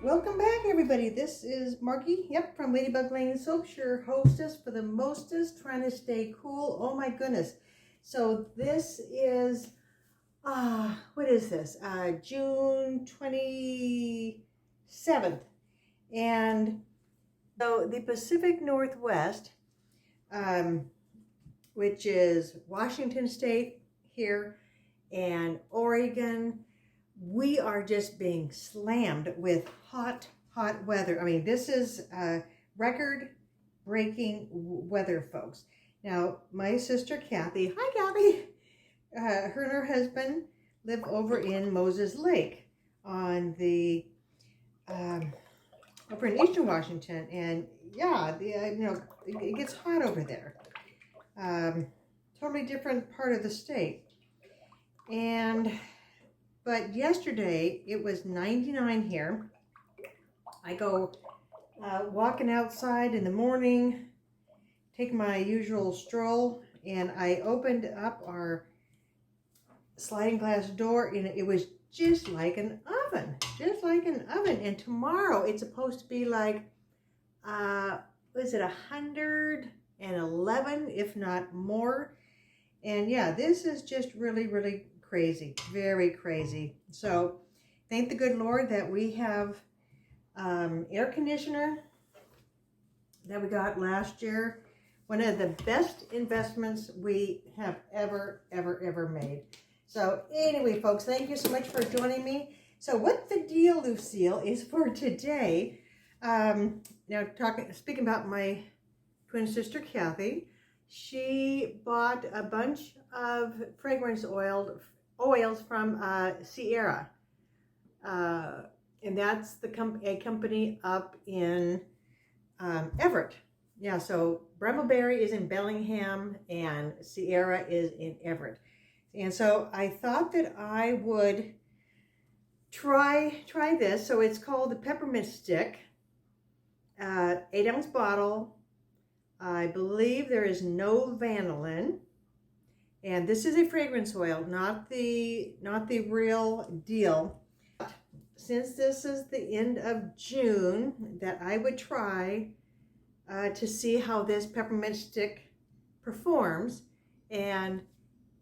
Welcome back, everybody. This is Margie, from Ladybug Lane Soaps, your hostess for the mostest, trying to stay cool. Oh my goodness. So this is, what is this? June 27th. And so the Pacific Northwest, which is Washington State here and Oregon, we are just being slammed with hot weather. I mean, this is record-breaking weather, folks. Now, my sister Kathy, hi Kathy, her and her husband live over in Moses Lake on the over in Eastern Washington, and yeah, it gets hot over there. Totally different part of the state, but yesterday it was 99 here. I go walking outside in the morning, take my usual stroll, and I opened up our sliding glass door, and it was just like an oven, And tomorrow it's supposed to be like, was it 111, if not more? And yeah, this is just really crazy, very crazy. So thank the good Lord that we have air conditioner that we got last year. One of the best investments we have ever made. So anyway, folks, thank you so much for joining me. So what the deal, Lucille, is for today. Now speaking about my twin sister Kathy, she bought a bunch of fragrance oils from Cierra, and that's a company up in Everett. Yeah, so Brambleberry is in Bellingham and Cierra is in Everett. And so I thought that I would try this. So it's called the Peppermint Stick, 8-ounce bottle. I believe there is no vanilin. And this is a fragrance oil, not the real deal. Since this is the end of June, that I would try to see how this peppermint stick performs, and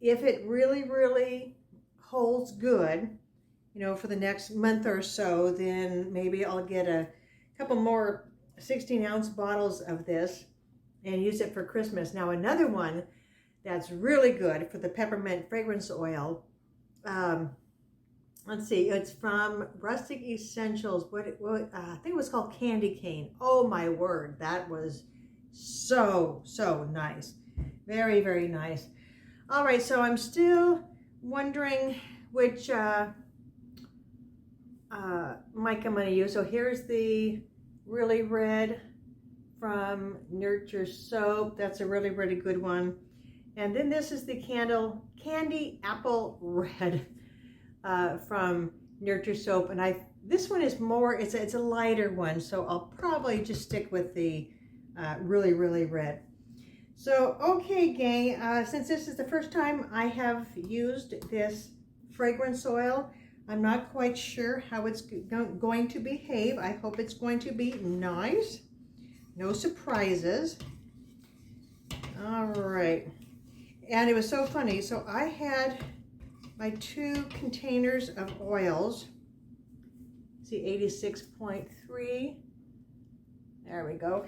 if it really holds good, for the next month or so, then maybe I'll get a couple more 16-ounce bottles of this and use it for Christmas. Now, another one that's really good for the peppermint fragrance oil, let's see, it's from Rustic Essentials. I think it was called Candy Cane. Oh my word, that was so nice. Very nice. All right, so I'm still wondering which mic I'm going to use. So here's the really red from Nurture Soap. That's a really good one. And then this is the Candy Apple Red from Nurture Soap. And this one is more, it's a lighter one, so I'll probably just stick with the really red. So, okay, gang, since this is the first time I have used this fragrance oil, I'm not quite sure how it's going to behave. I hope it's going to be nice. No surprises. All right. And it was so funny. So I had my 2 containers of oils. See, 86.3. There we go.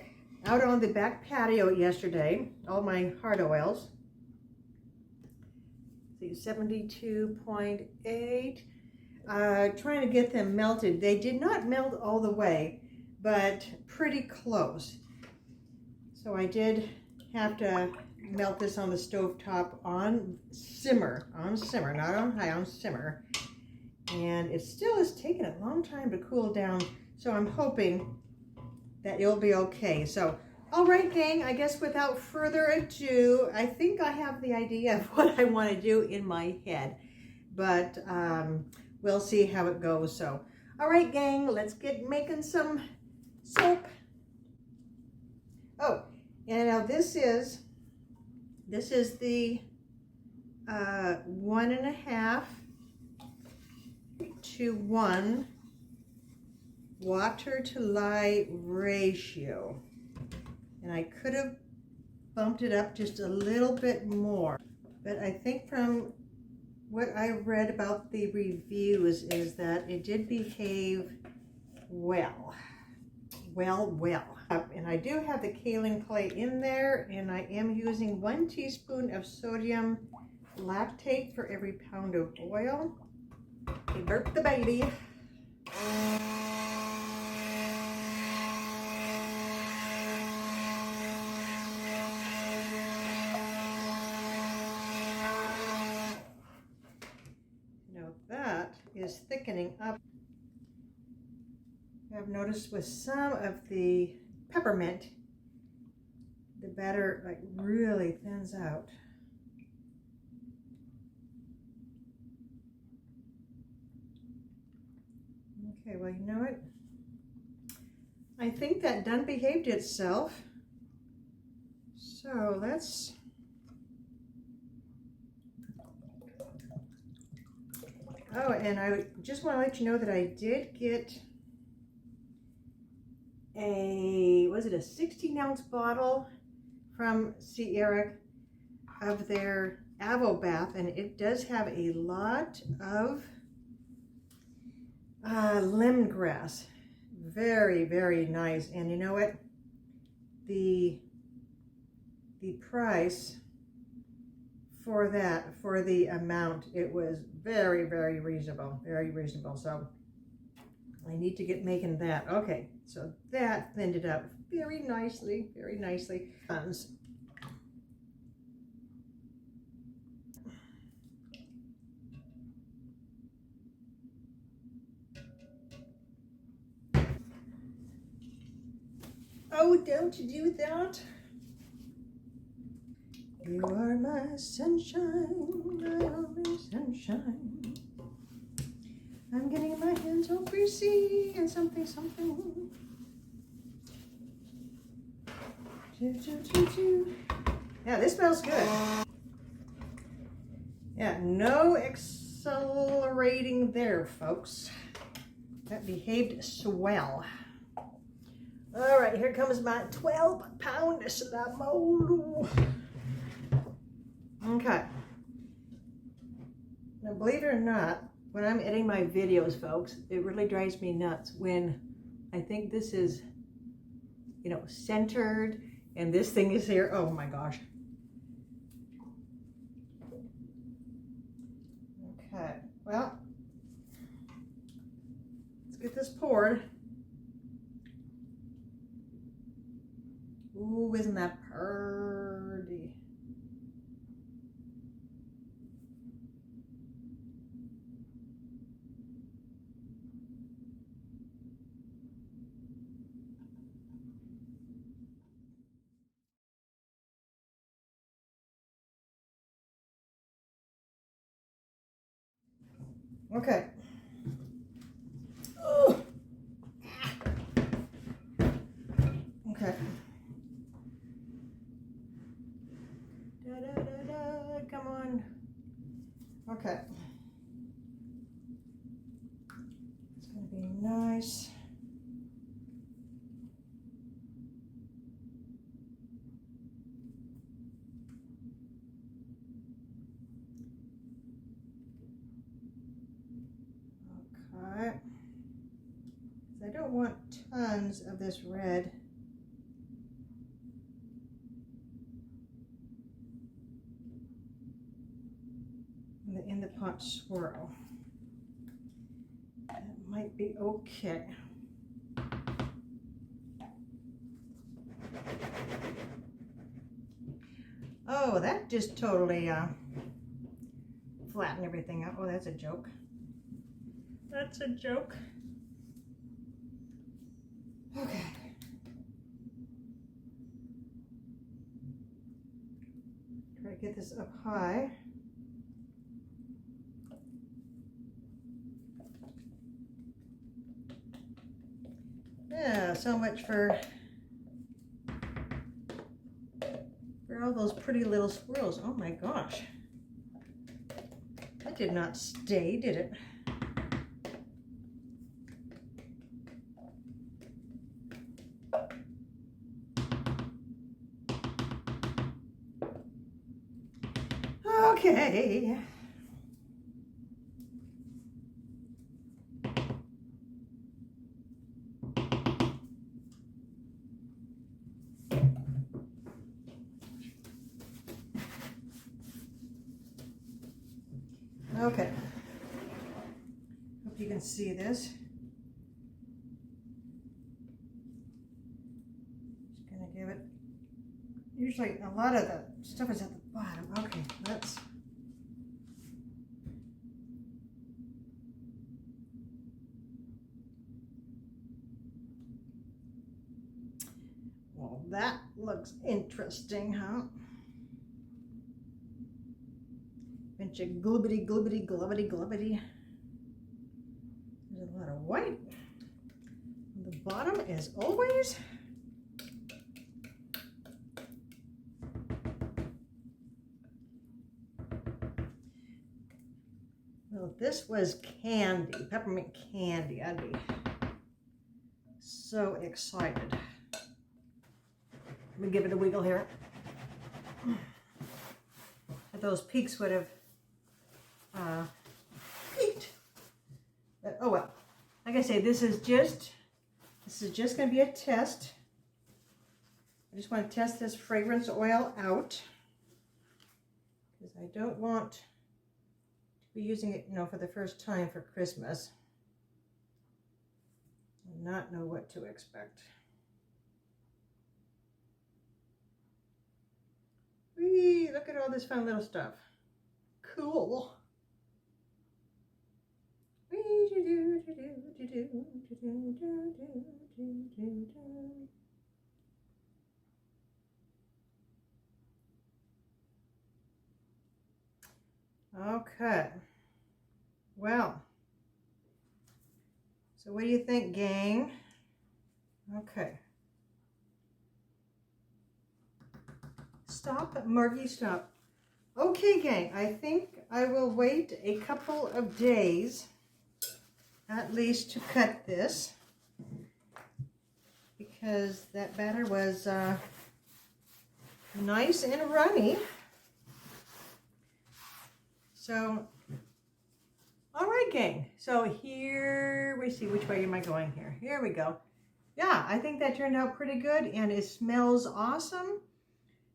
Out on the back patio yesterday, all my hard oils. See, 72.8. Trying to get them melted. They did not melt all the way, but pretty close. So I did have to melt this on the stove top on simmer, not on high, on simmer. And it still is taking a long time to cool down, so I'm hoping that it'll be okay. So, all right, gang, I guess without further ado, I think I have the idea of what I want to do in my head, but we'll see how it goes. So, all right, gang, let's get making some soap. Oh, and now this is the 1.5 to 1 water to lye ratio. And I could have bumped it up just a little bit more. But I think from what I read about the reviews is that it did behave well. And I do have the kaolin clay in there, and I am using 1 teaspoon of sodium lactate for every pound of oil. Okay, burp the baby. Now that is thickening up. I've noticed with some of the peppermint, the batter like really thins out. Okay, well, you know what? I think that done behaved itself. So let's oh, and I just want to let you know that I did get a, was it a 16-ounce bottle from Cierra of their Avo Bath, and it does have a lot of lemongrass. Very, very nice. And you know what? The price for that, for the amount, it was very, very reasonable. Very reasonable. So I need to get making that. Okay, so that thinned it up very nicely, very nicely. Oh, don't you do that? You are my sunshine, my only sunshine. I'm getting my hands all greasy and something. Yeah, this smells good. Yeah, no accelerating there, folks. That behaved swell. All right, here comes my 12-pound slamolo. Okay. Now, believe it or not, when I'm editing my videos, folks, it really drives me nuts when I think this is, you know, centered and this thing is here. Oh my gosh. Okay, well, let's get this poured. Ooh, isn't that pretty? Okay. Oh. Okay. Come on. Okay. It's going to be nice. Okay. I don't want tons of this red. In the pot swirl. That might be okay. Oh, that just totally flattened everything out. Oh, that's a joke. That's a joke. Okay. Try to get this up high. Yeah, so much for all those pretty little swirls. Oh my gosh. That did not stay, did it? Okay. Okay. Hope you can see this. Just gonna give it. Usually a lot of the stuff is at the bottom. Okay, let's. Well, that looks interesting, huh? Bunch of glibbity, glibbity, glibbity, glibbity. There's a lot of white. On the bottom, as always. Well, if this was candy, peppermint candy, I'd be so excited. Let me give it a wiggle here. Those peaks would have peaked. But, oh well. Like I say, this is just going to be a test. I just want to test this fragrance oil out because I don't want to be using it, you know, for the first time for Christmas and not know what to expect. Whee, look at all this fun little stuff. Cool. Okay. Well. So what do you think, gang? Okay. Stop, Margie, stop. Okay, gang, I think I will wait a couple of days, at least, to cut this, because that batter was nice and runny. So, all right, gang. So here, we see, which way am I going here? Here we go. Yeah, I think that turned out pretty good, and it smells awesome.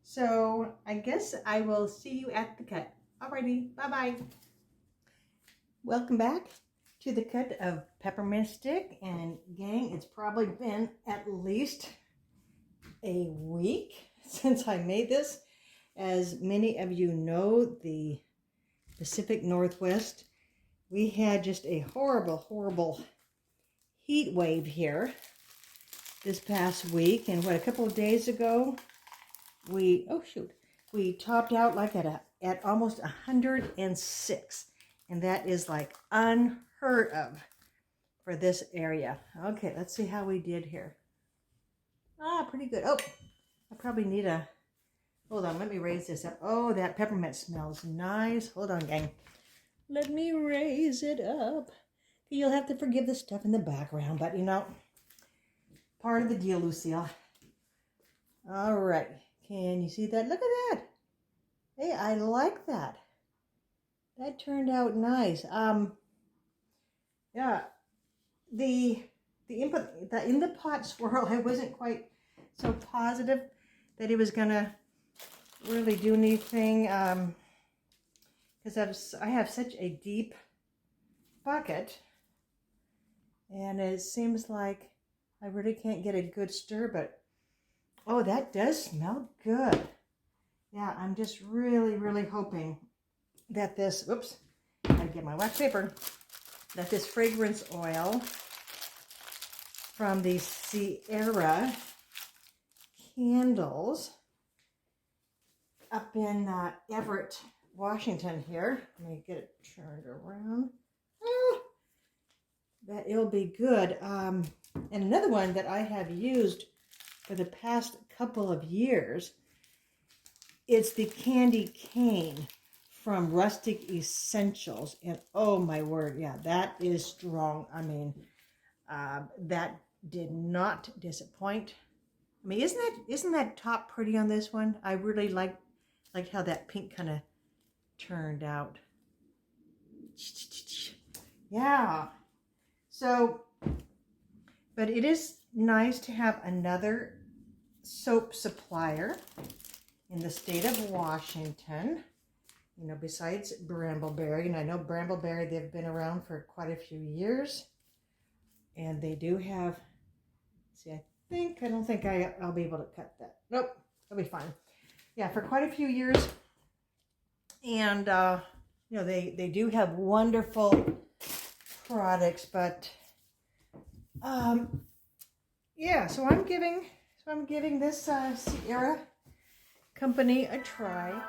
So I guess I will see you at the cut. Alrighty, bye-bye. Welcome back to the cut of peppermint stick. And gang, it's probably been at least a week since I made this. As many of you know, the Pacific Northwest, we had just a horrible, horrible heat wave here this past week. And what, a couple of days ago, we topped out like at almost 106, and that is like unheard of for this area. Okay, let's see how we did here. Pretty good. Oh, I probably need a, hold on, let me raise this up. Oh, that peppermint smells nice. Hold on, gang. Let me raise it up. You'll have to forgive the stuff in the background, but you know, part of the deal, Lucille. All right. Can you see that? Look at that. Hey, I like that. That turned out nice. Yeah, the in the pot swirl, I wasn't quite so positive that he was gonna really do anything. Because I have such a deep bucket, and it seems like I really can't get a good stir, but oh, that does smell good. Yeah, I'm just really, really hoping that this, whoops, gotta get my wax paper, that this fragrance oil from the Cierra candles up in Everett, Washington here. Let me get it turned around. That it'll be good. And another one that I have used for the past couple of years, it's the candy cane from Rustic Essentials. And oh my word, yeah, that is strong. I mean, that did not disappoint. I mean, isn't that top pretty on this one? I really like how that pink kind of turned out. Yeah. So, but it is nice to have another soap supplier in the state of Washington, you know, besides Brambleberry. And I know Brambleberry, they've been around for quite a few years. And they do have, see, I don't think I'll be able to cut that. Nope, that'll be fine. Yeah, for quite a few years. And, you know, they do have wonderful products, but, yeah, so I'm giving this Cierra company a try.